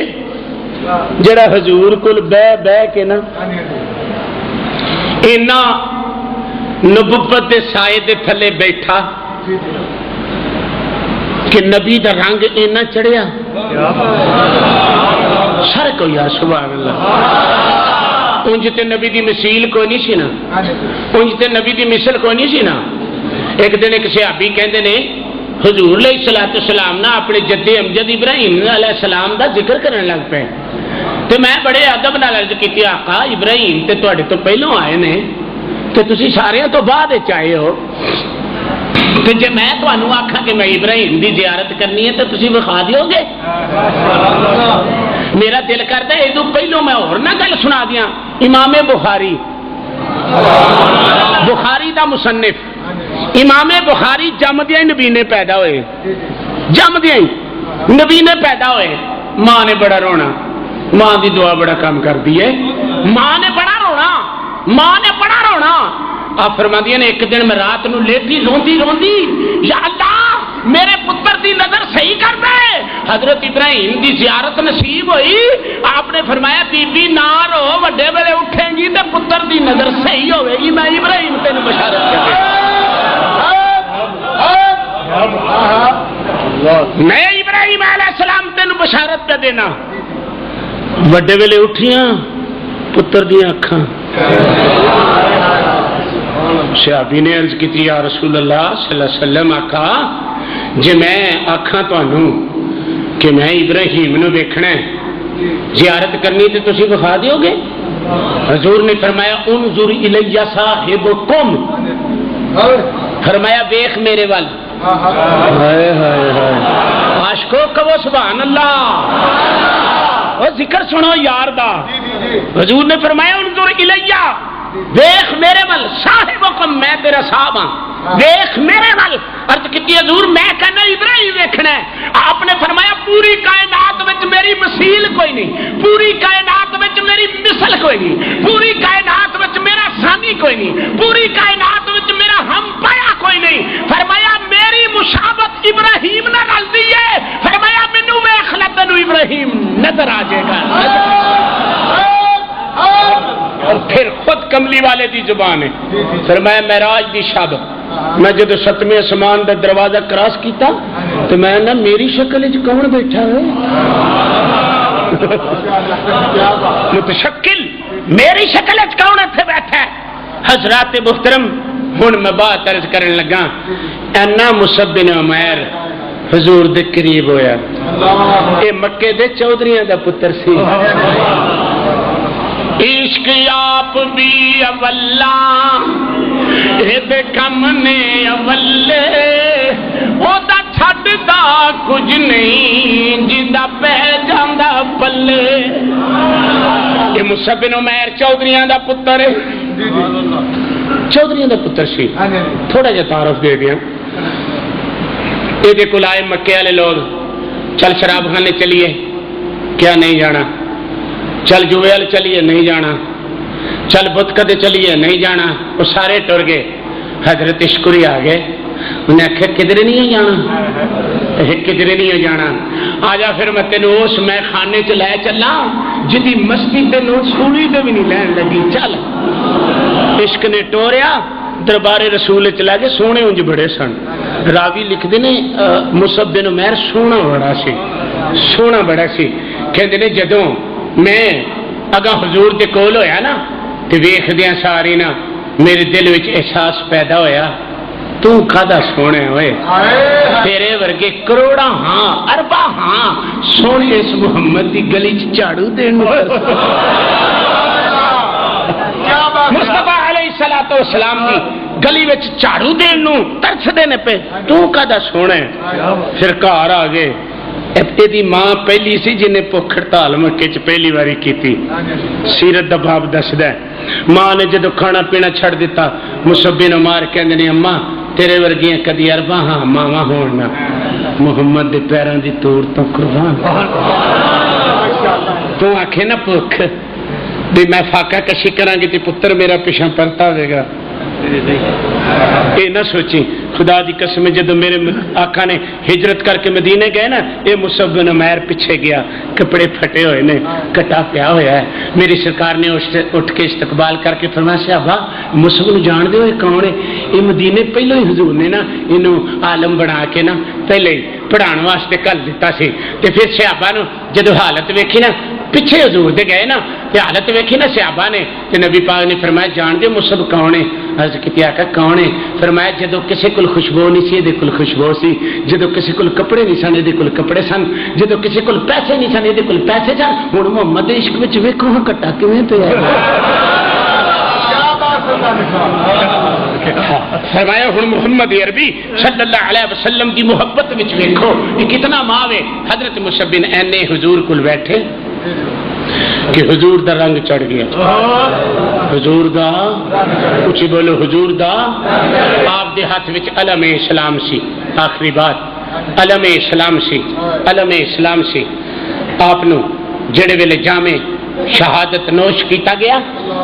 جڑا حضور کول بہ کے نا اینا نبوت دے سائے دے تھلے بیٹھا کہ نبی دا رنگ اینا چڑھیا سارے کو یا سبحان اللہ انج تے نبی دی مثیل کوئی نہیں سی نا انج تے نبی دی مثل کوئی نہیں سی نا ایک دن ایک صحابی کہندے نے حضور علیہ السلام نا اپنے جد امجد ابراہیم علیہ السلام دا ذکر کرنے لگ پے تے میں بڑے ادب نال عرض کیتی آقا ابراہیم تے تواڈے تو پہلوں آئے نے تے تسی سارے تو بعد آئے ہو تے جے میں تانوں آکھاں کہ میں ابراہیم دی زیارت کرنی ہے تے تسی وکھا دیو گے میرا دل کرتا ہے ادو پہلوں میں اور نہ گل سنا دیاں امام بخاری دا مصنف امام بخاری جمدیاں نبی نے پیدا ہوئے جمدیاں نبی نے پیدا ہوئے ماں نے بڑا رونا ماں دی دعا بڑا کام کر دی ہے ماں نے بڑا رونا آپ فرما دیا نے ایک دن میں رات نو لیٹی روندی یا اللہ میرے پتر دی نظر صحیح کر دے حضرت ابراہیم دی زیارت نصیب ہوئی آپ نے فرمایا بی بی نہ رو وڈے ویلے اٹھیں گی تے پتر دی نظر صحیح ہوئے گی میں ابراہیم تینوں بشارت کر دے میں ابراہیم علیہ السلام تینوں بشارت کر دینا وڈے ویلے اٹھیاں پتر دیاں اکھاں صحابی نے عرض کی تھی یا رسول اللہ صلی اللہ علیہ وسلم آقا جے میں آکھاں تانوں کہ میں ابراہیم نو ویکھنا ہے زیارت کرنی تے تسی بخا دیو گے حضور نے فرمایا انظر الی صاحبکم فرمایا ویکھ میرے وال ہائے ہائے ہائے عاشقو کہو سبحان اللہ اور ذکر سنو یار دا حضور نے فرمایا انظر الیہ ویکھ میرے ول صاحبکم میں تیرا صاحب ہاں ویکھ میرے ول عرض کیتی حضور میں کہنا ابراہیم ویکھنا ہے آپ نے فرمایا پوری کائنات وچ میری مثیل کوئی نہیں پوری کائنات وچ میری مثل کوئی نہیں پوری کائنات وچ میرا ثانی کوئی نہیں پوری کائنات وچ میرا ہم پایا کوئی نہیں فرمایا میری مشابہت ابراہیم نہ رلدی ہے فرمایا مینوں ویکھ لے تینوں ابراہیم نظر آ جائے گا اور پھر خود کملی والے دی زبان ہے فرمایا معراج دی شب میں جدو 7ویں آسمان دا دروازہ کراس کیتا تو میں نا میری شکل وچ کون بیٹھا ہے متشکل میری شکل وچ کون ایتھے بیٹھا ہے حضرات محترم ہن میں بات عرض کرن لگا اینا مصعب بن عمیر حضور دے قریب ہویا اے مکے دے چودھریاں دا پتر سی عشق آپ بھی اولا دے کم نے اولے او دا چھڈ دا کچھ نہیں جندا پہ جاندا پلے یہ مصعب بن عمیر چودھریاں دا پتر ہے چودھریاں دا پتر سی تھوڑا جا تعارف دے دیا یہ کول آئے مکے والے لوگ چل شراب خانے چلیے کیا نہیں جانا چل جوے والے چلیے نہیں جانا چل بت کدے چلیے نہیں جانا وہ سارے ٹر گئے حضرت عشقری آ گئے انہیں آخیا کدھر نہیں جانا کدھر نہیں جانا آ جا پھر میں تینوں اس میں خانے چ لے چلا جدی مستی تینوں سوڑی تے بھی نہیں لین لگی چل عشق نے ٹوریا دربار رسول چلا گئے سونے انج بڑے سن راوی لکھتے ہیں مصعب بن عمیر سونا بڑا سی سونا بڑا سی کہتے ہیں جدوں میں اگاں حضور دے کول ہویا نا تے ویکھدیاں ساری نا میرے دل وچ احساس پیدا ہویا تو کھادا سونے ہوئے تیرے ورگے کروڑا ہاں اربا ہاں سونے اس محمد دی گلی چ جھاڑو دین مصطفیٰ علیہ السلام دی گلی وچ جھاڑو دین نو ترس دینے پہ تو کھادا سونے پھر گھر آ گئے دی ماں پہلی سی جنہیں بھوک ہڑتال مکے چ پہلی باری کیتی سیرت دا باب دسدا ہے ماں نے جدو کھانا پینا چھڑ دیتا مصعب بن عمیر کہندے نے اماں تیرے ورگیاں کدی اربا ہاں ماواں ہون نا محمد دے پیراں دی توڑ تو قربان تو آکھے نا بھوک بھی میں فاقہ کشی کراں گی تے پتر میرا پیچھے پرتا ہوے گا یہ نہ سوچیں خدا دی قسم جدو میرے آقا نے ہجرت کر کے مدینے گئے نا یہ مصعب بن عمیر پیچھے گیا کپڑے پھٹے ہوئے نے کٹا پیا ہوا ہے میری سرکار نے اٹھ کے استقبال کر کے فرمایا صحابہ مصعب نو جان دے ہوئے کون ہے یہ مدینے پہلو ہی حضور نے نا انہوں عالم بنا کے نا پہلے ہی پڑھان واسطے کل دیتا سی تے پھر صحابہ نو جدو حالت ویکھی نا پیچھے حضور دے گئے نا تے حالت ویکھی نا صحابہ نے تے نبی پاک نے فرمایا جان دے مصعب کون ہے عرض کیتی آقا کون ہے فرمایا جدو کسی کول خوشبو نہیں سی دے کول خوشبو سی جدو کسی کول کپڑے نہیں سن دے کول کپڑے سن جدو کسی کول پیسے نہیں سن دے کول پیسے سن ہن محمد دے عشق وچ ویکھو ہاں کٹا کیویں پیا فرمایا ہن محمد عربی صلی اللہ علیہ وسلم کی محبت وچ ویکھو یہ کتنا ماوے حضرت مصعب بن اینے حضور کول بیٹھے کہ حضور دا رنگ چڑھ گیا حضور دا کچھ بولو حضور دا آپ دے ہاتھ وچ علم اسلام سی آخری بات علم اسلام سی علم اسلام سی آپ نو جڑے ویلے جامع شہادت نوش کیتا گیا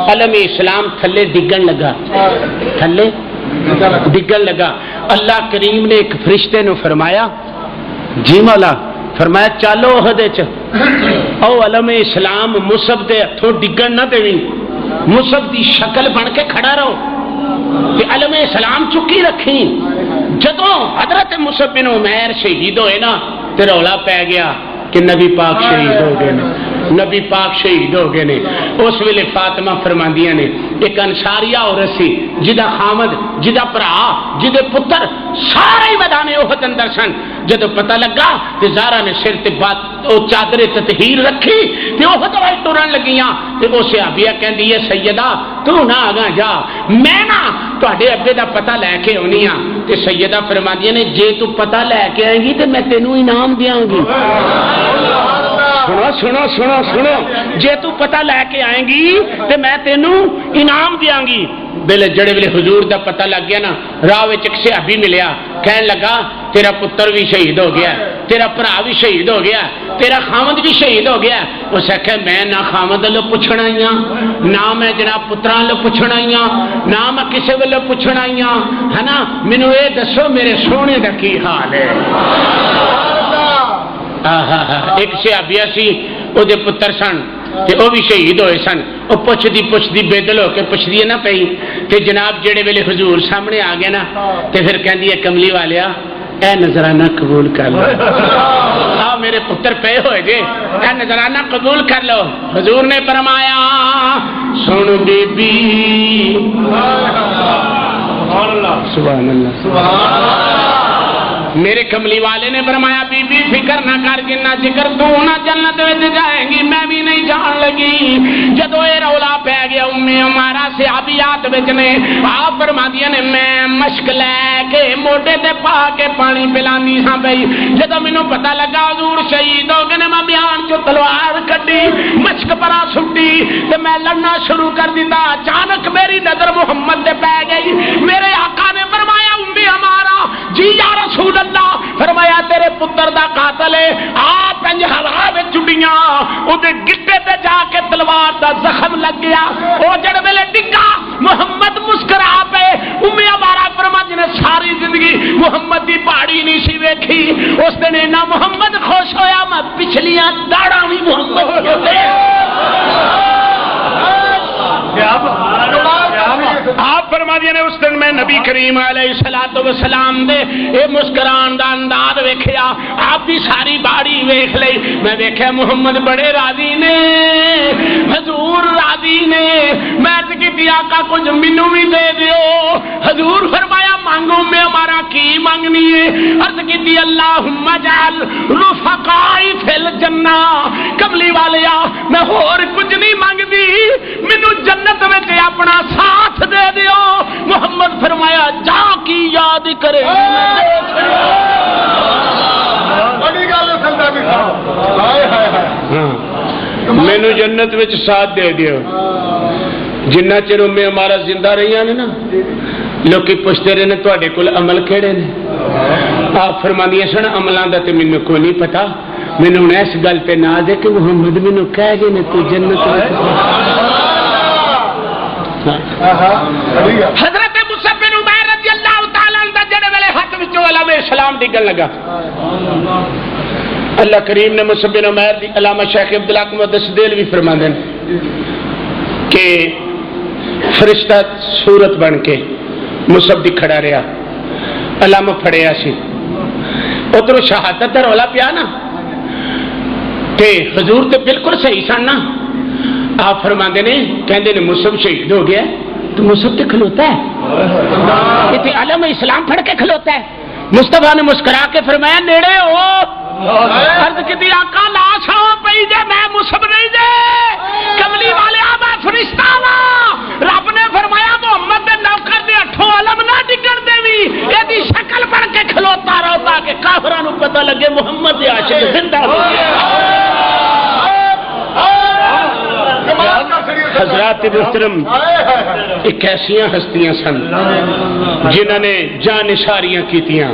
علم اسلام تھلے ڈگن لگا تھلے ڈگن لگا اللہ کریم نے ایک فرشتے نو فرمایا جی مولا فرمایا چالو عہدے چ او علم اسلام مصعب دے ہتھوں ڈگن نہ دیویں مصعب دی شکل بن کے کھڑا رہو تے علم اسلام چکی رکھی جدوں حضرت مصعب بن عمیر شہید ہوئے نا تے رولا پی گیا کہ نبی پاک شہید ہو گئے نبی پاک شہید ہو گئے نے اس ویلے فاطمہ فرماندیاں نے ایک انصاریہ عورت سی جدا خامد جدا بھرا جدے پتر سارے میدان احد اندر سن جدو پتہ لگا تے زارا نے سر تے بات او چادر تطہیر رکھی تے احد وال ٹرن لگیاں تے او صحابیہ کہندی ہے سیدہ تو نہ آگاں جا میں نا تواڈے ابے دا پتہ لے کے اونی ہاں تے سیدہ فرماندیاں نے جے تو پتہ لے کے آئیں گی تے میں تینوں انعام دیاں گی سنو سنو سنو سنو جے تو پتہ لے کے آئیں گی تے میں تینوں انعام دیاں گی بلے جڑے بلے حضور دا پتہ لگ گیا نا راہ وچ ایک صحابی ملیا کہن لگا تیرا پتر بھی شہید ہو گیا تیرا بھرا بھی شہید ہو گیا تیرا خامد بھی شہید ہو گیا اس آخیا میں نہ خامد والوں پوچھنا آئی ہاں نہ میں جناب پتراں والوں پوچھنا آئی ہاں نہ میں کسی والوں پوچھنا آئی ہاں ہے نا مینوں یہ دسو میرے سونے دا کی حال ہے ایک صحابیہ سی او دے پتر سن تے او بھی شہید ہوئے سن او پوچھدی بےدل ہو کے پوچھدی ہے نا پئی تے جناب جڑے ویلے حضور سامنے آ گئے نا تے پھر کہندی ہے کملی والیا اے نظرانہ قبول کر لو میرے پتر پے ہوئے جے اے نظرانہ قبول کر لو حضور نے فرمایا سن بی بی سبحان اللہ. میرے کملی والے نے فرمایا بی بی فکر نہ کر جنہ ذکر تو نہ جنت وچ جائیں گی میں بھی نہیں جان لگی. جدو یہ رولا پی گیا امی ہمارا صحابیات وچ نے آپ فرمادیاں نے میں مشک لے کے موڈے تے پا کے پانی پلانی ہاں پئی. جدو مینوں پتہ لگا حضور شہید ہو گئے نے میں بیان چو تلوار کڈی مشک پرا سٹی تے میں لڑنا شروع کر دیتا. اچانک میری نظر محمد تے پی گئی. میرے آقا نے فرمایا امی ہمارا جی یا رسول اللہ. فرمایا تیرے پتر دا قاتل ہے. آپ انج ہوا وچ چڑیاں اودے گٹے تے جا کے تلوار دا زخم لگ گیا. او جڑ ویلے ڈگا محمد مسکرا پے. امی ہمارا فرما جی نے ساری زندگی محمد دی پہاڑی نہیں سی ویکھی. اس دن نہ محمد خوش ہویا میں پچھلیاں داڑاں بھی محمد آپ فرما دیا نے اس دن میں نبی کریم علیہ الصلوۃ والسلام دے اے مسکران دا انداز ویکھیا. آپ دی ساری باڑی ویکھ لئی. میں ویکھیا محمد بڑے راضی نے حضور راضی نے. میں عرض کیتی آقا کچھ مینوں بھی دے دیو. حضور فرمایا مانگو میں ہمارا کی مانگنی ہے. عرض کیتی اللہم اجعل رفقائی فی الجنہ. کملی والیا میں اور کچھ نہیں مانگدی مینوں جنت وچ اپنا ساتھ دے دیو. محمد فرمایا جا کی یاد کرے. مینو جنت وچ ساتھ دے دیو. جنہ چر میں ہمارا زندہ رہی نے نا لوکی پوچھتے رہے نے تواڈے کول عمل کیڑے نے. آپ فرماندیاں سن عملاں دا تے مینوں کوئی نہیں پتا. مینوں اس گل تے ناز ہے کہ محمد مینوں کہہ گئے نے تو جنت حضرت مصعب بن عمیر رضی اللہ تعالی عنہ جڑے ویلے ہاتھ وچوں علامہ اسلام ڈگن لگا. اللہ کریم نے مصعب بن عمیر دی علامہ شیخ عبدالحق محدث دہلوی فرماندے کہ فرشتہ صورت بن کے مصعب دی کھڑا رہا. علامہ پھڑیا سی ادھر شہادت دا رولا پیا نا تے حضور تے بالکل صحیح سن نا. آپ فرماندے نے کہندے نے مصعب شہید ہو گیا تو مصعب تے کھلوتا ہے تے علامہ اسلام پھڑ کے کھلوتا ہے. مصطفیٰ نے مسکرا کے فرمایا نیڑے ہو. عرض کی آقا لاش ہو پئی جے میں مصعب نہیں جے. کملی والے میں فرشتہ وا. رب نے فرمایا محمد دے نوکر دے اٹھوں علم نہ ڈگن دیوی. ایدی شکل بن کے کھلوتا رہو تاکہ کافراں نوں پتہ لگے محمد دے عاشق زندہ ہو گئے. حضرات محترم ایک ایسیاں ہستیاں سن جنہوں نے جان نثاریاں کیتیاں.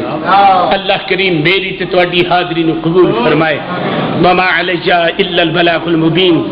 اللہ کریم میری تے تواڈی حاضری نو قبول فرمائے. وما علیہ الا البلاغ المبین.